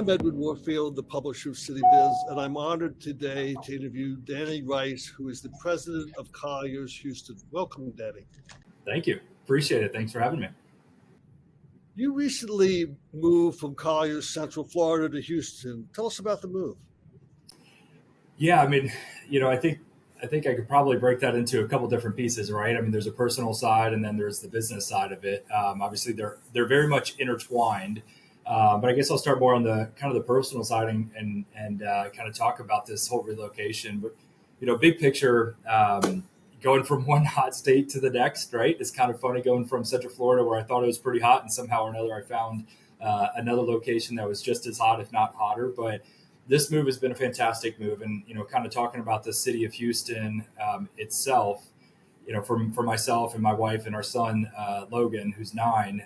I'm Edward Warfield, the publisher of City Biz, and I'm honored today to interview Danny Rice, who is the president of Colliers Houston. Welcome, Danny. Thank you. Appreciate it. Thanks for having me. You recently moved from Colliers Central Florida to Houston. Tell us about the move. Yeah, I mean, I think I could probably break that into a couple different pieces, right? I mean, there's a personal side, and then there's the business side of it. Obviously, they're very much intertwined. But I guess I'll start more on the kind of the personal side and kind of talk about this whole relocation. But big picture, going from one hot state to the next, right? It's kind of funny going from Central Florida, where I thought it was pretty hot, and somehow or another I found another location that was just as hot, if not hotter. But this move has been a fantastic move, and kind of talking about the city of Houston itself. For myself and my wife and our son, Logan, who's 9,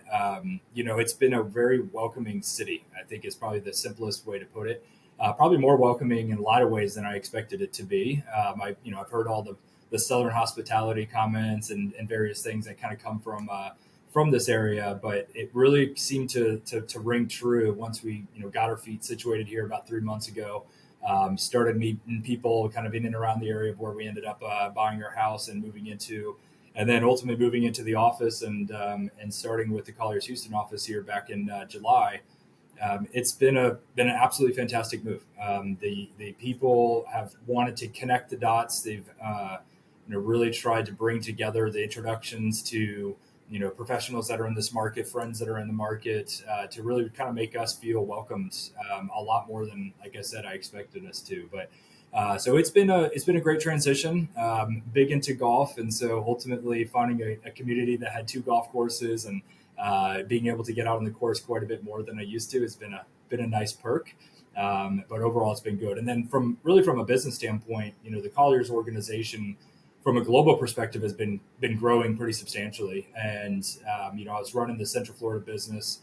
it's been a very welcoming city. I think is probably the simplest way to put it. Probably more welcoming in a lot of ways than I expected it to be. I've heard all the Southern hospitality comments and various things that kind of come from this area, but it really seemed to ring true once we got our feet situated here about 3 months ago. Started meeting people kind of in and around the area of where we ended up buying our house and moving into, and then ultimately moving into the office and starting with the Colliers Houston office here back in July. It's been an absolutely fantastic move. The people have wanted to connect the dots. They've really tried to bring together the introductions to professionals that are in this market, friends that are in the market, to really kind of make us feel welcomed a lot more than, like I said, I expected us to. But so it's been a great transition. Big into golf, and so ultimately finding a community that had 2 golf courses and being able to get out on the course quite a bit more than I used to has been a nice perk. But overall, it's been good. And then from a business standpoint, the Colliers organization, from a global perspective, has been growing pretty substantially. And, I was running the Central Florida business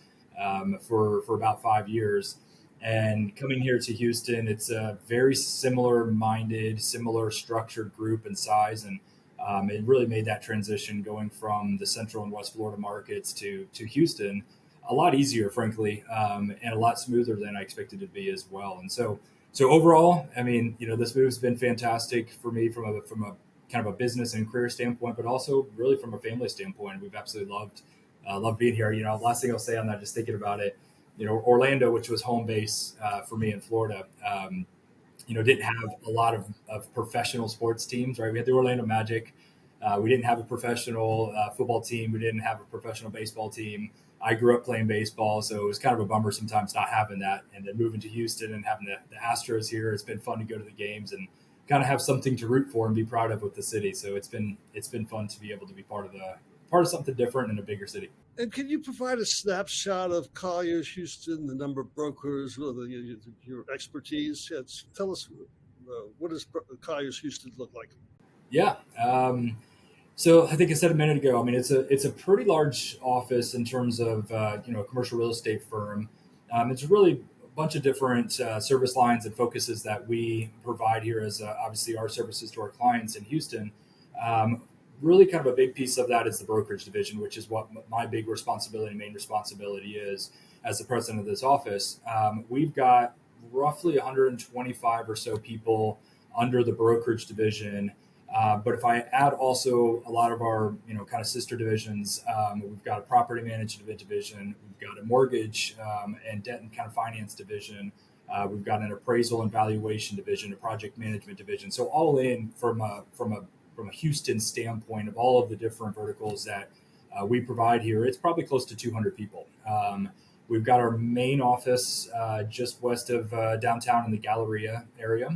for about 5 years. And coming here to Houston, it's a very similar-minded, similar structured group and size. And it really made that transition going from the Central and West Florida markets to Houston a lot easier, frankly, and a lot smoother than I expected it to be as well. And so overall, I mean, this move's been fantastic for me from a kind of a business and career standpoint, but also really from a family standpoint. We've absolutely loved being here. Last thing I'll say on that, just thinking about it, Orlando, which was home base for me in Florida, didn't have a lot of professional sports teams, right? We had the Orlando Magic. We didn't have a professional football team. We didn't have a professional baseball team. I grew up playing baseball, so it was kind of a bummer sometimes not having that. And then moving to Houston and having the Astros here, it's been fun to go to the games and kind of have something to root for and be proud of with the city. So it's been fun to be able to be part of something different in a bigger city. And can you provide a snapshot of Colliers Houston, the number of brokers, your expertise? Tell us, what does Colliers Houston look like? Yeah. So I think I said a minute ago, I mean, it's a pretty large office in terms of, a commercial real estate firm. It's really bunch of different service lines and focuses that we provide here as obviously our services to our clients in Houston. Really kind of a big piece of that is the brokerage division, which is what my main responsibility is as the president of this office. We've got roughly 125 or so people under the brokerage division. But if I add also a lot of our, kind of sister divisions, we've got a property management division, we've got a mortgage and debt and kind of finance division. We've got an appraisal and valuation division, a project management division. So all in from a Houston standpoint of all of the different verticals that we provide here, it's probably close to 200 people. We've got our main office just west of downtown in the Galleria area,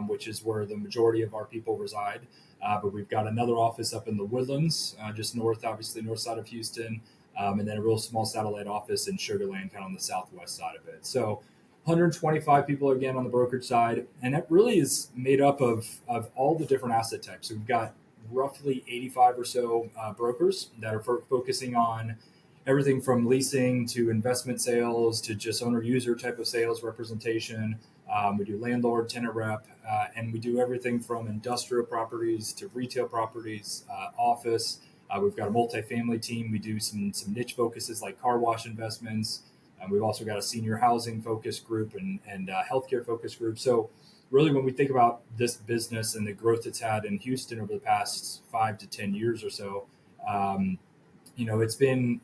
which is where the majority of our people reside. But we've got another office up in the Woodlands, just north side of Houston, and then a real small satellite office in Sugar Land, kind of on the southwest side of it. So 125 people again on the brokerage side. And that really is made up of all the different asset types. So we've got roughly 85 or so brokers that are focusing on everything from leasing to investment sales to just owner user type of sales representation. We do landlord, tenant rep, and we do everything from industrial properties to retail properties, office. We've got a multifamily team. We do some niche focuses like car wash investments, We've also got a senior housing focus group and healthcare focus group. So really, when we think about this business and the growth it's had in Houston over the past 5 to 10 years or so, um, it's been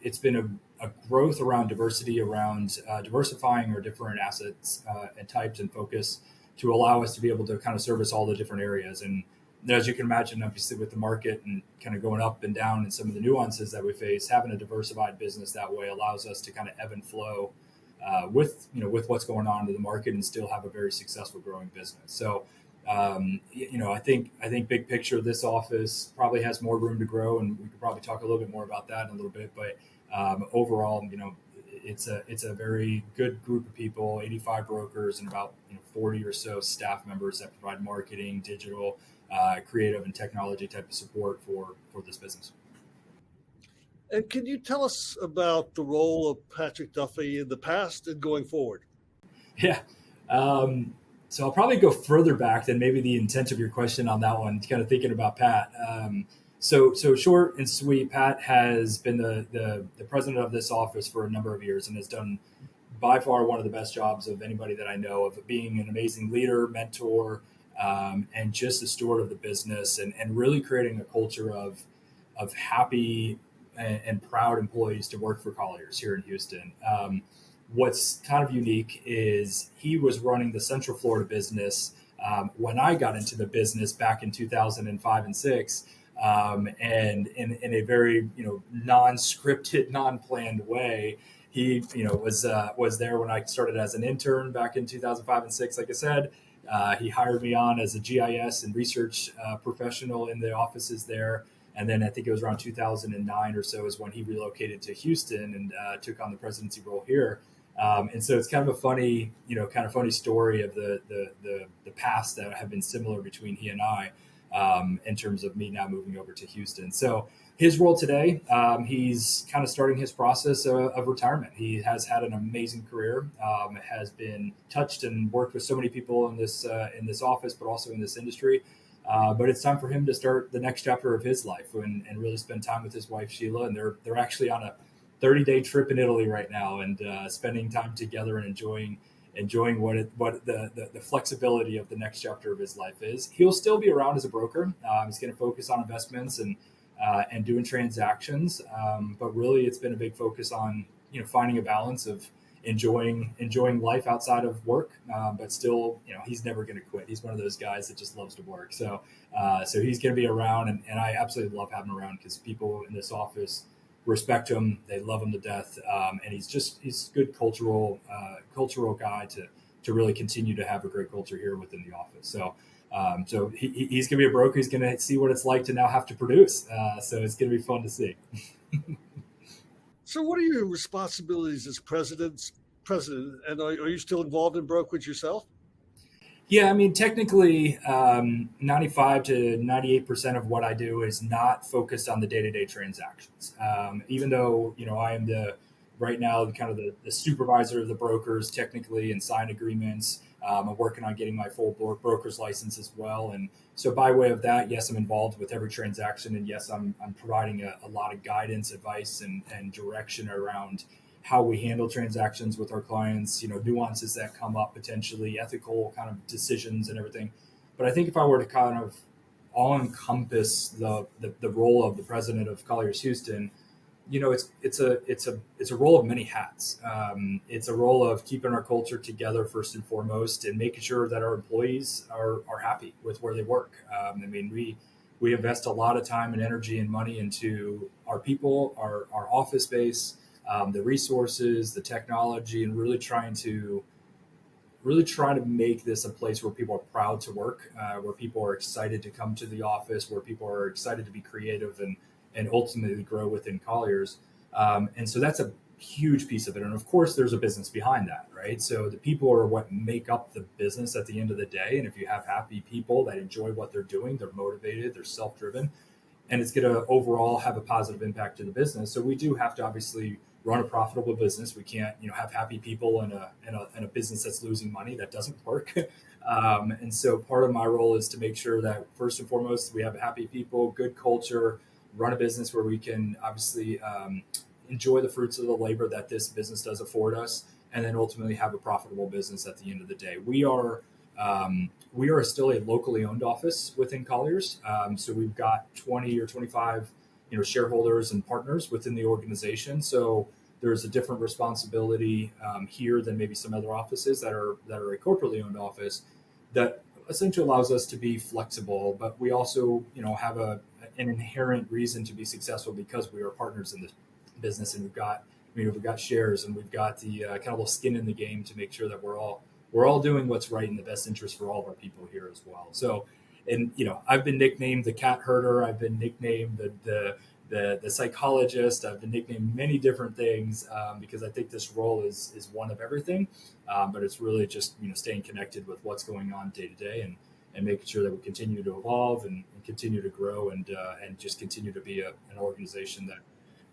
a growth around diversity, around diversifying our different assets and types and focus to allow us to be able to kind of service all the different areas. And as you can imagine, obviously with the market and kind of going up and down and some of the nuances that we face, having a diversified business that way allows us to kind of ebb and flow with what's going on in the market and still have a very successful growing business. So I think big picture, this office probably has more room to grow, and we could probably talk a little bit more about that in a little bit. But overall, it's a very good group of people, 85 brokers and about 40 or so staff members that provide marketing, digital, creative, and technology type of support for this business. And can you tell us about the role of Patrick Duffy in the past and going forward? Yeah. So I'll probably go further back than maybe the intent of your question on that one, kind of thinking about Pat. So short and sweet, Pat has been the president of this office for a number of years and has done by far one of the best jobs of anybody that I know of being an amazing leader, mentor, and just a steward of the business and really creating a culture of happy and proud employees to work for Colliers here in Houston. What's kind of unique is he was running the Central Florida business when I got into the business back in 2005 and six, and in a very non-scripted, non-planned way. He was there when I started as an intern back in 2005 and six. Like I said, he hired me on as a GIS and research professional in the offices there. And then I think it was around 2009 or so is when he relocated to Houston and took on the presidency role here. And so it's kind of a funny story of the past that have been similar between he and I in terms of me now moving over to Houston. So his role today, he's kind of starting his process of retirement. He has had an amazing career, has been touched and worked with so many people in this office, but also in this industry. But it's time for him to start the next chapter of his life and really spend time with his wife, Sheila. And they're actually on a 30-day trip in Italy right now and spending time together and enjoying what the flexibility of the next chapter of his life is. He'll still be around as a broker. He's going to focus on investments and doing transactions. But really, it's been a big focus on finding a balance of enjoying life outside of work, but still, he's never going to quit. He's one of those guys that just loves to work. So he's going to be around, and I absolutely love having him around because people in this office respect him. They love him to death. And he's a good cultural guy to really continue to have a great culture here within the office. So he's going to be a broker. He's going to see what it's like to now have to produce. So it's going to be fun to see. So what are your responsibilities as president? And are you still involved in brokerage yourself? Yeah, I mean, technically, 95 to 98% of what I do is not focused on the day-to-day transactions. Even though, I am right now kind of the supervisor of the brokers technically and sign agreements. I'm working on getting my full broker's license as well. And so by way of that, yes, I'm involved with every transaction. And yes, I'm providing a lot of guidance, advice, and direction around how we handle transactions with our clients, nuances that come up, potentially ethical kind of decisions and everything. But I think if I were to kind of all encompass the role of the president of Colliers Houston, it's a role of many hats. It's a role of keeping our culture together first and foremost, and making sure that our employees are happy with where they work. We invest a lot of time and energy and money into our people, our office space, the resources, the technology, and really trying to make this a place where people are proud to work, where people are excited to come to the office, where people are excited to be creative and ultimately grow within Colliers. And so that's a huge piece of it. And of course, there's a business behind that, right? So the people are what make up the business at the end of the day. And if you have happy people that enjoy what they're doing, they're motivated, they're self-driven, and it's going to overall have a positive impact to the business. So we do have to obviously run a profitable business. We can't, have happy people in a business that's losing money. That doesn't work. And so part of my role is to make sure that first and foremost, we have happy people, good culture, run a business where we can obviously, enjoy the fruits of the labor that this business does afford us, and then ultimately have a profitable business at the end of the day. We are still a locally owned office within Colliers, so we've got 20 or 25 shareholders and partners within the organization. So there's a different responsibility here than maybe some other offices that are a corporately owned office that essentially allows us to be flexible, but we also have an inherent reason to be successful because we are partners in the business, and we've got shares, and we've got the kind of little skin in the game to make sure that we're all doing what's right in the best interest for all of our people here as well. So, and I've been nicknamed the cat herder. I've been nicknamed the psychologist. I've been nicknamed many different things because I think this role is one of everything, but it's really just staying connected with what's going on day to day, and making sure that we continue to evolve and continue to grow and just continue to be an organization that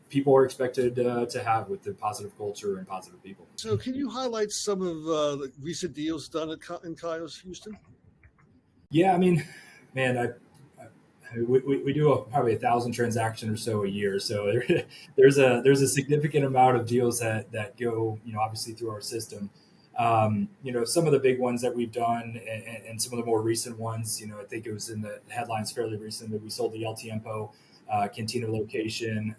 people are expected to have with the positive culture and positive people. So, can you highlight some of the recent deals done in Colliers Houston? Yeah, I mean, man, we do probably 1,000 transactions or so a year. So there's a significant amount of deals that go, obviously through our system. Some of the big ones that we've done and some of the more recent ones, I think it was in the headlines fairly recently. We sold the El Tiempo Cantina location.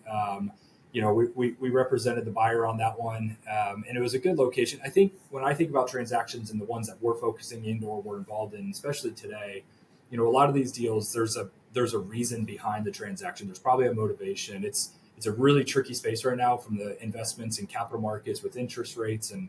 We represented the buyer on that one, and it was a good location. I think when I think about transactions and the ones that we're focusing in or we're involved in, especially today, a lot of these deals, there's a reason behind the transaction. There's probably a motivation. It's a really tricky space right now from the investments in capital markets with interest rates and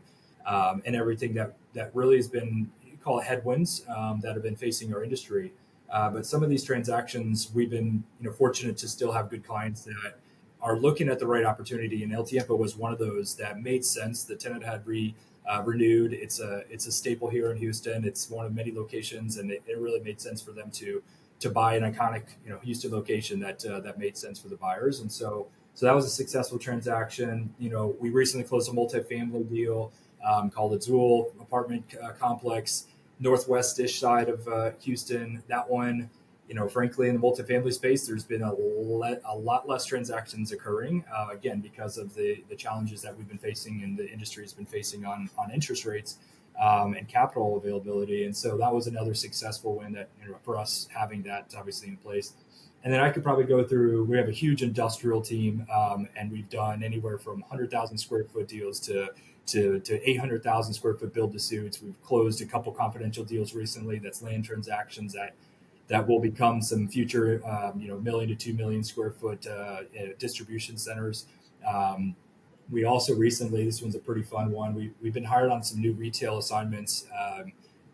everything that really has been, you call it headwinds that have been facing our industry. But some of these transactions, we've been fortunate to still have good clients that are looking at the right opportunity, and El Tiempo was one of those that made sense. The tenant had renewed. It's a staple here in Houston. It's one of many locations, and it really made sense for them to buy an iconic Houston location that made sense for the buyers. And so that was a successful transaction. We recently closed a multifamily deal called Azul apartment complex, northwest-ish side of Houston. That one, frankly, in the multifamily space, there's been a lot less transactions occurring, again, because of the challenges that we've been facing and the industry has been facing on interest rates and capital availability. And so that was another successful win that for us having that obviously in place. And then I could probably go through, we have a huge industrial team, and we've done anywhere from 100,000 square foot deals to 800,000 square foot build to suits. We've closed a couple confidential deals recently. That's land transactions that will become some future, 1 to 2 million square foot distribution centers. We also recently, this one's a pretty fun one. We've been hired on some new retail assignments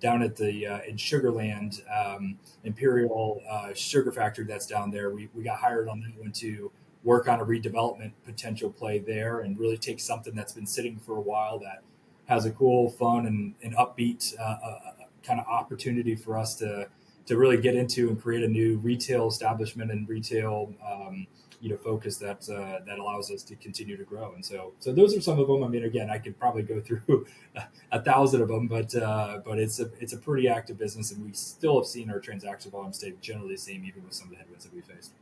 down at the in Sugarland, Imperial Sugar Factory that's down there. We got hired on that one to work on a redevelopment potential play there and really take something that's been sitting for a while that has a cool, fun, and upbeat kind of opportunity for us to really get into and create a new retail establishment and retail focus that allows us to continue to grow. And so those are some of them. I mean, again, I could probably go through 1,000 of them, but it's a pretty active business, and we still have seen our transaction volume stay generally the same, even with some of the headwinds that we faced.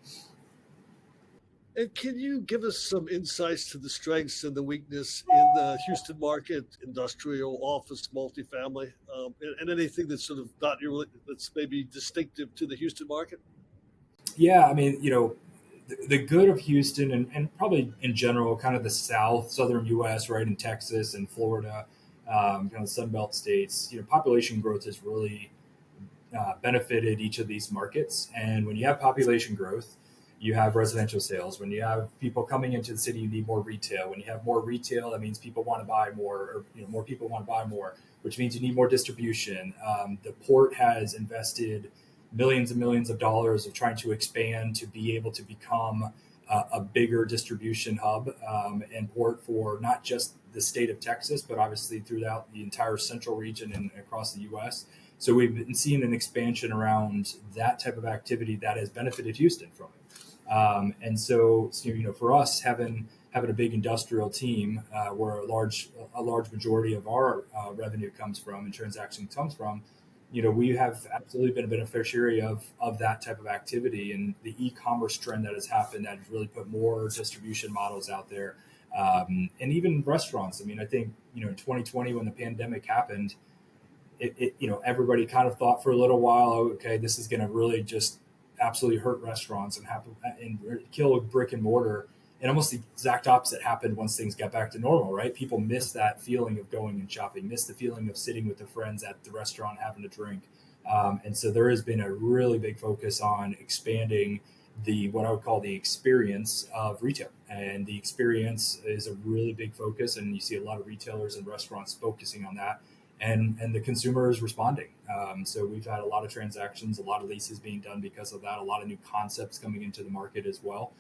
And can you give us some insights to the strengths and the weakness in the Houston market, industrial, office, multifamily, and anything that's sort of not really, that's maybe distinctive to the Houston market? Yeah, I mean, the good of Houston and probably in general, kind of the southern U.S., right, in Texas and Florida, kind of Sunbelt states, population growth has really benefited each of these markets. And when you have population growth, you have residential sales. When you have people coming into the city, you need more retail. When you have more retail, that means people want to buy more, or more people want to buy more, which means you need more distribution. The port has invested millions and millions of dollars of trying to expand to be able to become a bigger distribution hub and port for not just the state of Texas, but obviously throughout the entire central region and across the U.S. So we've been seeing an expansion around that type of activity that has benefited Houston from it. And so, for us, having a big industrial team where a large majority of our revenue comes from and transaction comes from, we have absolutely been a beneficiary of that type of activity and the e-commerce trend that has happened that has really put more distribution models out there. and even restaurants. I mean, I think, in 2020 when the pandemic happened, everybody kind of thought for a little while, oh, okay, this is going to really just absolutely hurt restaurants and kill brick and mortar. And almost the exact opposite happened once things got back to normal, right? People miss that feeling of going and shopping, miss the feeling of sitting with the friends at the restaurant having a drink. And so there has been a really big focus on expanding what I would call the experience of retail. And the experience is a really big focus. And you see a lot of retailers and restaurants focusing on that. And the consumer is responding. So we've had a lot of transactions, a lot of leases being done because of that, a lot of new concepts coming into the market as well,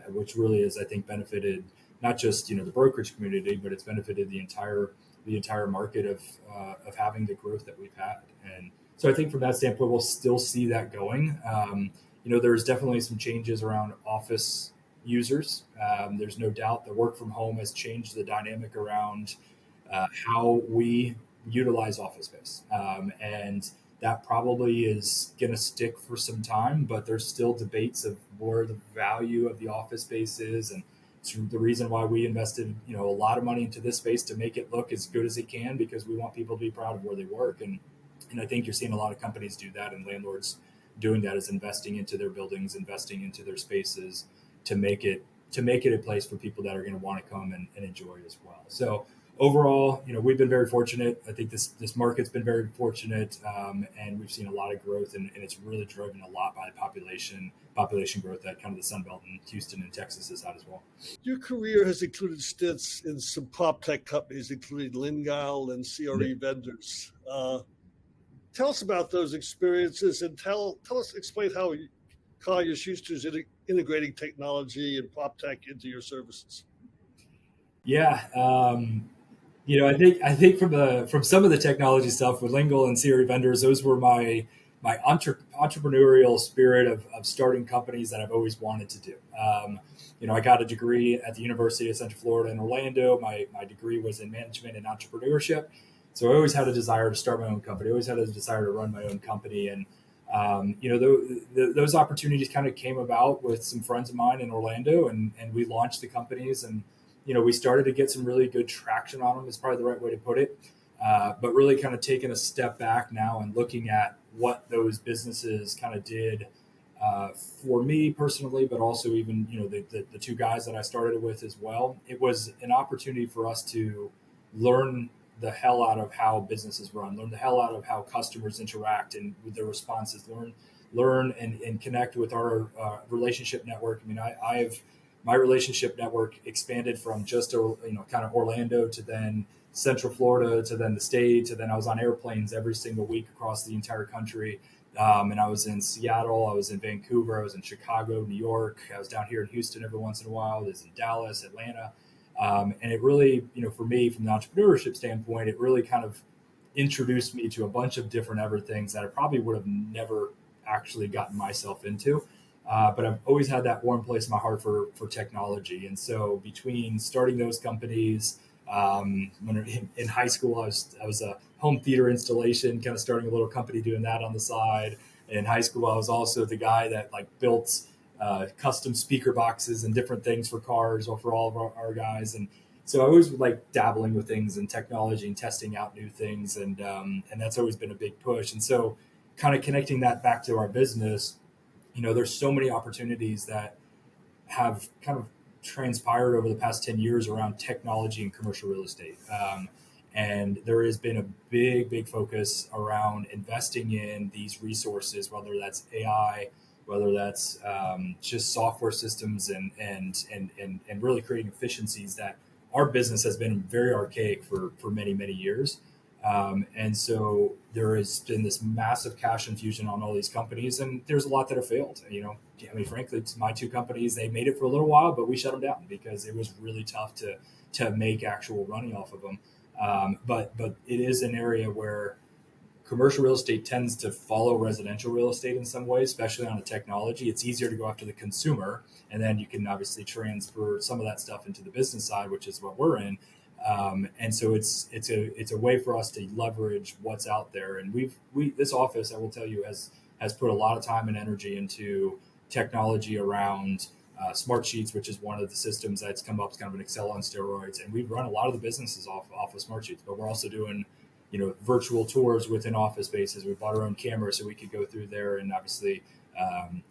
which really is, I think, benefited not just the brokerage community, but it's benefited the entire market of having the growth that we've had. And so I think from that standpoint, we'll still see that going. There's definitely some changes around office users. There's no doubt the work from home has changed the dynamic around how we utilize office space. And that probably is going to stick for some time, but there's still debates of where the value of the office space is. And it's the reason why we invested, a lot of money into this space to make it look as good as it can, because we want people to be proud of where they work. And I think you're seeing a lot of companies do that, and landlords doing that is investing into their buildings, investing into their spaces to make it a place for people that are going to want to come and enjoy as well. So overall, we've been very fortunate. I think this market's been very fortunate, and we've seen a lot of growth, and it's really driven a lot by the population growth that kind of the Sun Belt in Houston and Texas has had as well. Your career has included stints in some prop tech companies, including Lingale and CRE vendors. Tell us about those experiences, and explain how Colliers Houston is integrating technology and prop tech into your services. Yeah. I think from some of the technology stuff with Lingle and CRE vendors, those were my entrepreneurial spirit of starting companies that I've always wanted to do. I got a degree at the University of Central Florida in Orlando. My degree was in management and entrepreneurship. So I always had a desire to start my own company. I always had a desire to run my own company. And, those opportunities kind of came about with some friends of mine in Orlando, and we launched the companies, and we started to get some really good traction on them, is probably the right way to put it. But really kind of taking a step back now and looking at what those businesses kind of did for me personally, but also even, the two guys that I started with as well. It was an opportunity for us to learn the hell out of how businesses run, learn the hell out of how customers interact and with their responses, learn and connect with our relationship network. I mean, my relationship network expanded from just kind of Orlando to then Central Florida to then the state to then I was on airplanes every single week across the entire country. And I was in Seattle, I was in Vancouver, I was in Chicago, New York. I was down here in Houston every once in a while. I was in Dallas, Atlanta. And it really, for me, from the entrepreneurship standpoint, it really kind of introduced me to a bunch of different other things that I probably would have never actually gotten myself into. But I've always had that warm place in my heart for technology. And so between starting those companies, when in high school, I was a home theater installation, kind of starting a little company doing that on the side. In high school, I was also the guy that built custom speaker boxes and different things for cars or for all of our guys. And so I always dabbling with things and technology and testing out new things. And that's always been a big push. And so kind of connecting that back to our business, there's so many opportunities that have kind of transpired over the past 10 years around technology and commercial real estate. And there has been a big focus around investing in these resources, whether that's AI, whether that's just software systems and really creating efficiencies that our business has been very archaic for many years. And so there has been this massive cash infusion on all these companies, and there's a lot that have failed. Frankly, it's my two companies, they made it for a little while, but we shut them down because it was really tough to make actual money off of them. But it is an area where commercial real estate tends to follow residential real estate in some ways, especially on the technology. It's easier to go after the consumer, and then you can obviously transfer some of that stuff into the business side, which is what we're in. And so it's a way for us to leverage what's out there. And this office, I will tell you, has put a lot of time and energy into technology around Smart Sheets, which is one of the systems that's come up. It's kind of an Excel on steroids, and we run a lot of the businesses off of Smart Sheets. But we're also doing, virtual tours within office spaces. We bought our own camera so we could go through there and obviously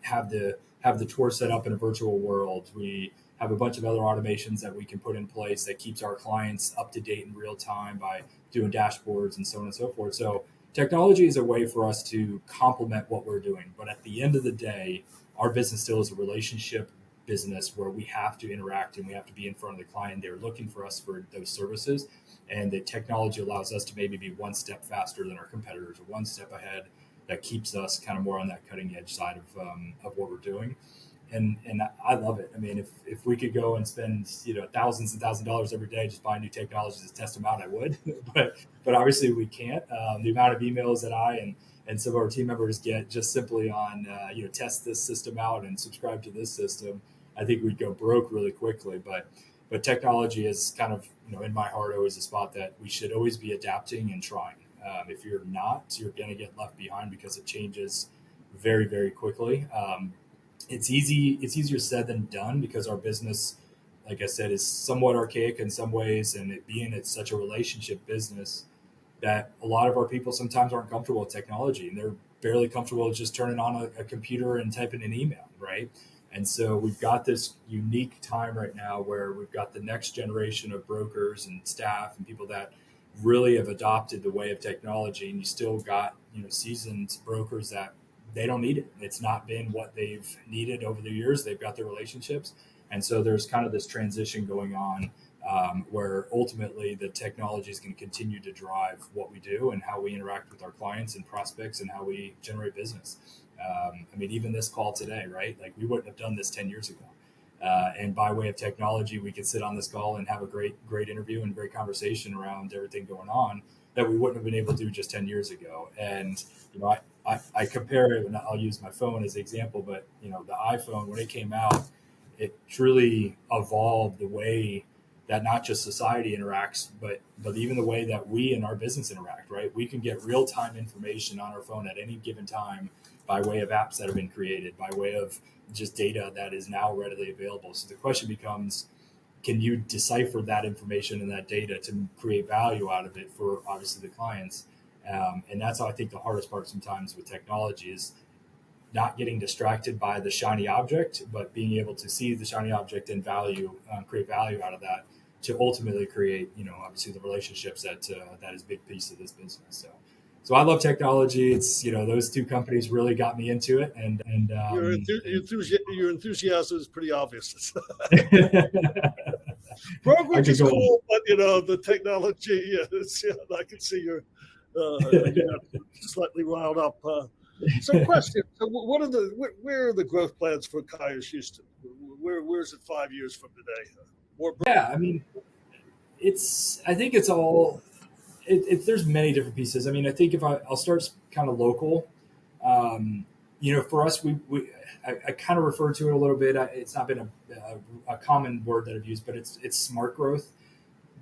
have the tour set up in a virtual world. We have a bunch of other automations that we can put in place that keeps our clients up to date in real time by doing dashboards and so on and so forth. So technology is a way for us to complement what we're doing. But at the end of the day, our business still is a relationship business where we have to interact and we have to be in front of the client. They're looking for us for those services. And the technology allows us to maybe be one step faster than our competitors or one step ahead. That keeps us kind of more on that cutting edge side of what we're doing. And I love it. I mean, if we could go and spend thousands and thousands of dollars every day just buying new technologies to test them out, I would. but obviously we can't. The amount of emails that I and some of our team members get just simply on test this system out and subscribe to this system, I think we'd go broke really quickly. But technology is kind of in my heart always a spot that we should always be adapting and trying. If you're not, you're going to get left behind because it changes very, very quickly. It's easier said than done because our business, like I said, is somewhat archaic in some ways, and it's such a relationship business that a lot of our people sometimes aren't comfortable with technology, and they're barely comfortable just turning on a computer and typing an email, right? And so we've got this unique time right now where we've got the next generation of brokers and staff and people that really have adopted the way of technology, and you still got seasoned brokers that they don't need it. It's not been what they've needed over the years. They've got their relationships. And so there's kind of this transition going on where ultimately the technology is going to continue to drive what we do and how we interact with our clients and prospects and how we generate business. I mean, even this call today, right? Like we wouldn't have done this 10 years ago. And by way of technology, we could sit on this call and have a great interview and great conversation around everything going on that we wouldn't have been able to do just 10 years ago. And, I compare it, and I'll use my phone as an example, but, the iPhone, when it came out, it truly evolved the way that not just society interacts, but even the way that we in our business interact, right? We can get real-time information on our phone at any given time by way of apps that have been created, by way of just data that is now readily available. So the question becomes, can you decipher that information and that data to create value out of it for obviously the clients? And that's how I think the hardest part sometimes with technology is not getting distracted by the shiny object, but being able to see the shiny object and create value out of that to ultimately create, obviously the relationships that is a big piece of this business. So I love technology. It's, those two companies really got me into it. And your enthusiasm is pretty obvious. I Brokerage could is go cool, but the technology, I can see you're slightly riled up. So question, so where are the growth plans for Colliers Houston? Where's it 5 years from today? Yeah, I mean, I think it's all, there's many different pieces. I mean, I think if I'll start kind of local, for us, I kind of refer to it a little bit. It's not been a common word that I've used, but it's smart growth.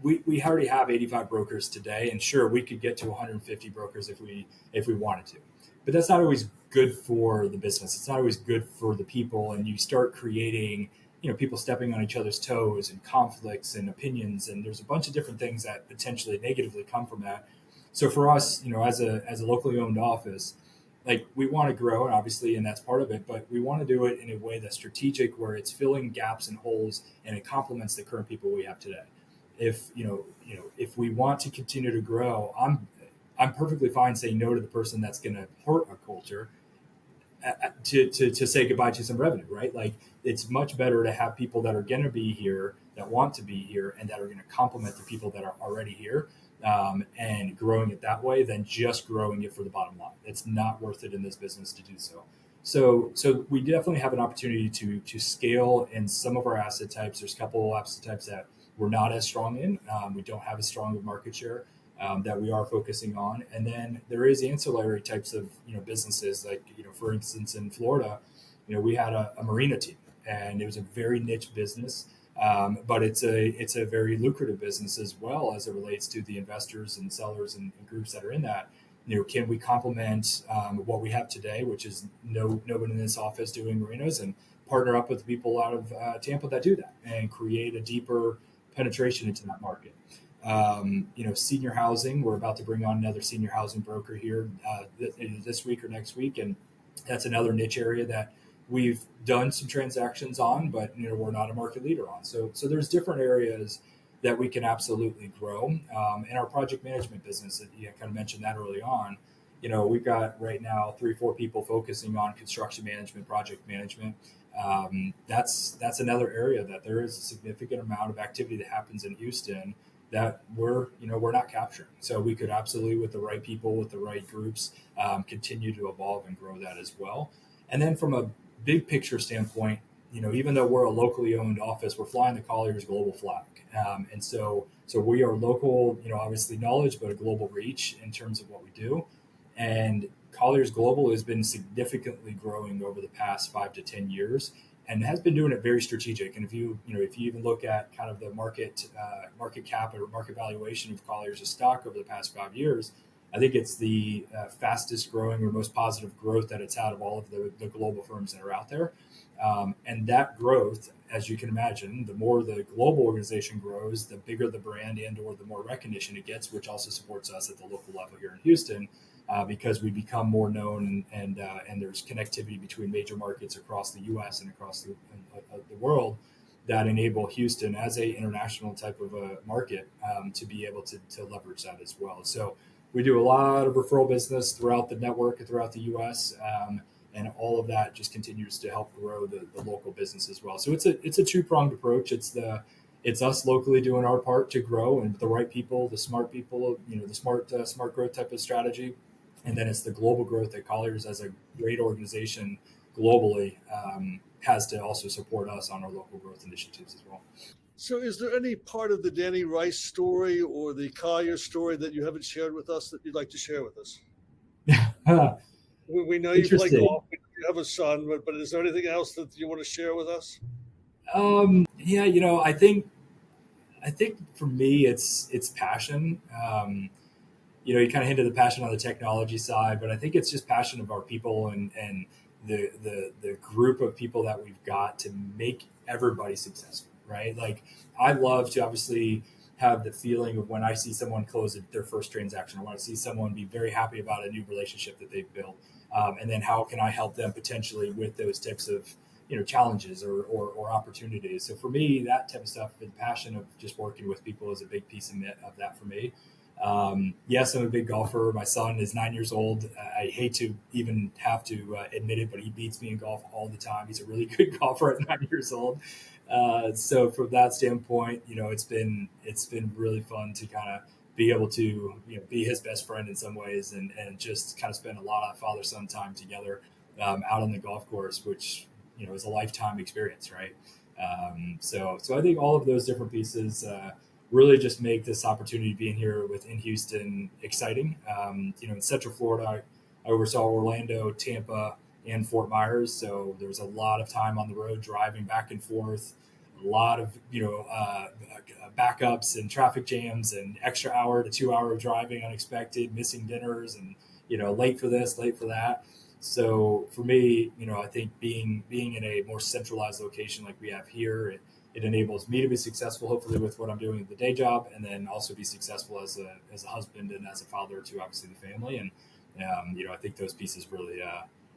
We already have 85 brokers today, and sure, we could get to 150 brokers if we wanted to, but that's not always good for the business. It's not always good for the people, and you start creating, people stepping on each other's toes and conflicts and opinions, and there's a bunch of different things that potentially negatively come from that. So for us, as a locally owned office, like we want to grow, and obviously, and that's part of it, but we want to do it in a way that's strategic, where it's filling gaps and holes, and it complements the current people we have today. If we want to continue to grow, I'm perfectly fine saying no to the person that's going to hurt our culture to say goodbye to some revenue, right? Like it's much better to have people that are going to be here, that want to be here, and that are going to complement the people that are already here, and growing it that way than just growing it for the bottom line. It's not worth it in this business to do so. So we definitely have an opportunity to scale in some of our asset types. There's a couple of asset types that we're not as strong in. We don't have as strong of market share that we are focusing on. And then there is ancillary types of businesses, like for instance in Florida, we had a marina team, and it was a very niche business, but it's a very lucrative business as well as it relates to the investors and sellers and groups that are in that. Can we complement what we have today, which is no one in this office doing marinas, and partner up with the people out of Tampa that do that and create a deeper penetration into that market. Senior housing, we're about to bring on another senior housing broker here this week or next week. And that's another niche area that we've done some transactions on, but we're not a market leader on. So there's different areas that we can absolutely grow. In our project management business, you kind of mentioned that early on. We've got right now 3-4 people focusing on construction management, project management. That's another area that there is a significant amount of activity that happens in Houston that we're not capturing. So we could absolutely, with the right people, with the right groups, continue to evolve and grow that as well. And then from a big picture standpoint, even though we're a locally owned office, we're flying the Colliers global flag. And so we are local, obviously knowledge, but a global reach in terms of what we do. And Colliers Global has been significantly growing over the past 5 to 10 years and has been doing it very strategic. And if you even look at kind of the market cap or market valuation of Colliers' stock over the past 5 years, I think it's the fastest growing or most positive growth that it's had of all of the global firms that are out there. And that growth, as you can imagine, the more the global organization grows, the bigger the brand or the more recognition it gets, which also supports us at the local level here in Houston, because we become more known and there's connectivity between major markets across the U.S. and across the world that enable Houston as a international type of a market to be able to leverage that as well. So we do a lot of referral business throughout the network and throughout the U.S. And all of that just continues to help grow the local business as well. So it's a two-pronged approach. It's us locally doing our part to grow and the right people, the smart people, the smart growth type of strategy. And then it's the global growth that Colliers, as a great organization globally, has to also support us on our local growth initiatives as well. So is there any part of the Danny Rice story or the Colliers story that you haven't shared with us that you'd like to share with us? We know you play golf, you have a son, but is there anything else that you want to share with us? I think for me, it's passion. You kind of hinted the passion on the technology side, but I think it's just passion of our people and the group of people that we've got to make everybody successful, right? Like I love to obviously have the feeling of when I see someone close their first transaction, or when I see someone be very happy about a new relationship that they've built. And then how can I help them potentially with those types of, challenges or opportunities. So for me, that type of stuff, the passion of just working with people is a big piece of that for me. Yes, I'm a big golfer. My son is 9 years old. I hate to even have to admit it, but he beats me in golf all the time. He's a really good golfer at 9 years old. So from that standpoint, it's been really fun to kind of be able to be his best friend in some ways and just kind of spend a lot of father-son time together out on the golf course, which is a lifetime experience, right? So I think all of those different pieces really just make this opportunity being here within Houston exciting. In Central Florida, I oversaw Orlando, Tampa, and Fort Myers. So there was a lot of time on the road driving back and forth, a lot of, backups and traffic jams and extra hour to 2 hour driving unexpected, missing dinners and, late for this, late for that. So for me, I think being in a more centralized location like we have here, it enables me to be successful, hopefully, with what I'm doing at the day job, and then also be successful as a husband and as a father to obviously the family. And I think those pieces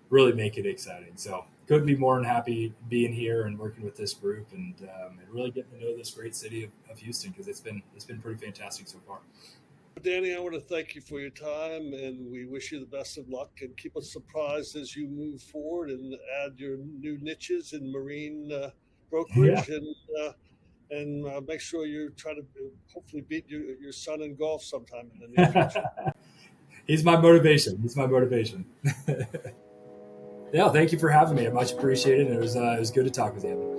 really make it exciting. So couldn't be more than happy being here and working with this group and really getting to know this great city of Houston, because it's been pretty fantastic so far. Danny, I want to thank you for your time, and we wish you the best of luck, and keep us surprised as you move forward and add your new niches in marine brokerage. Yeah. And make sure you try to hopefully beat your son in golf sometime in the near future. He's my motivation. Yeah, thank you for having me. I much appreciate it. And it was good to talk with you.